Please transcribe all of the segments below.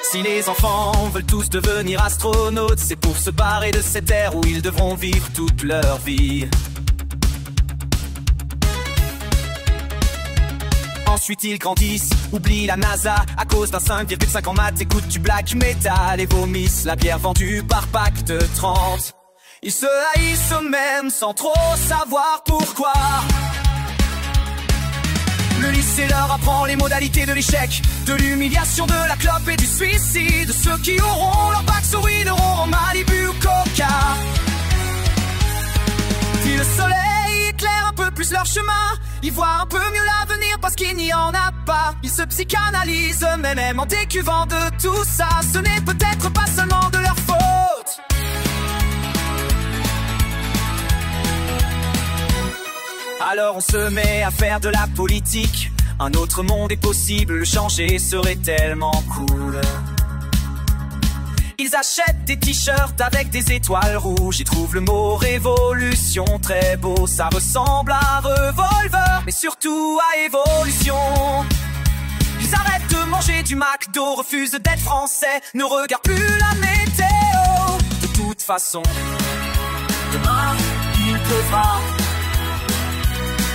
Si les enfants veulent tous devenir astronautes, c'est pour se barrer de cette terre où ils devront vivre toute leur vie. Ensuite ils grandissent, oublient la NASA à cause d'un 5,5 en maths, écoutent du black metal et vomissent la bière vendue par pack de 30. Ils se haïssent eux-mêmes sans trop savoir pourquoi. Le lycée leur apprend les modalités de l'échec, de l'humiliation, de la clope et du suicide. Ceux qui auront leur bac sourideront en Malibu ou Coca. Puis le soleil éclaire un peu plus leur chemin, ils voient un peu mieux l'avenir parce qu'il n'y en a pas. Ils se psychanalysent eux-mêmes en décuvant de tout ça. Ce n'est peut-être pas seulement de leur faute. Alors on se met à faire de la politique. Un autre monde est possible, le changer serait tellement cool. Ils achètent des t-shirts avec des étoiles rouges. Ils trouvent le mot révolution très beau. Ça ressemble à revolver, mais surtout à évolution. Ils arrêtent de manger du McDo, refusent d'être français, ne regardent plus la météo. De toute façon, demain il pleuvra.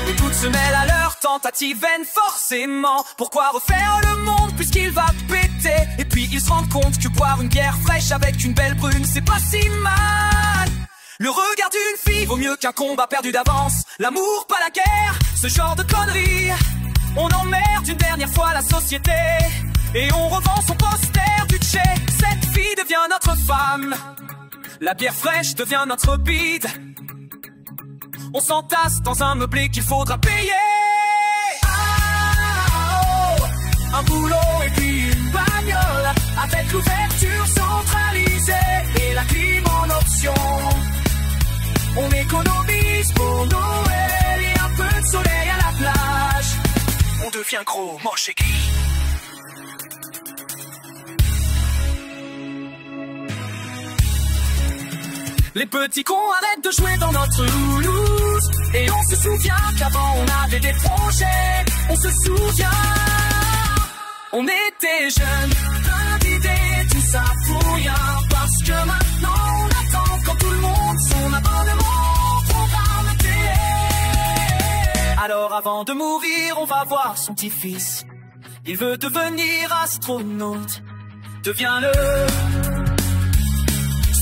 Et toutes se mêlent à leur tentative vaine forcément. Pourquoi refaire le monde puisqu'il va péter? Et puis ils se rendent compte que boire une bière fraîche avec une belle brune, c'est pas si mal. Le regard d'une fille vaut mieux qu'un combat perdu d'avance. L'amour, pas la guerre, ce genre de conneries. On emmerde une dernière fois la société et on revend son poster du Tché. Cette fille devient notre femme, la bière fraîche devient notre bide. On s'entasse dans un meublé qu'il faudra payer. Un boulot et puis une bagnole avec l'ouverture centralisée et la clim en option. On économise pour Noël et un peu de soleil à la plage. On devient gros, moche et gris. Les petits cons arrêtent de jouer dans notre loulous. Et on se souvient qu'avant on avait des projets. On se souvient, on était jeunes, plein d'idées, tout ça pour rien. Parce que maintenant on attend quand tout le monde son abonnement au programme télé. Alors avant de mourir on va voir son petit-fils. Il veut devenir astronaute, deviens-le.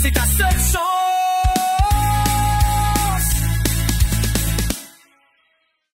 C'est ta seule chance.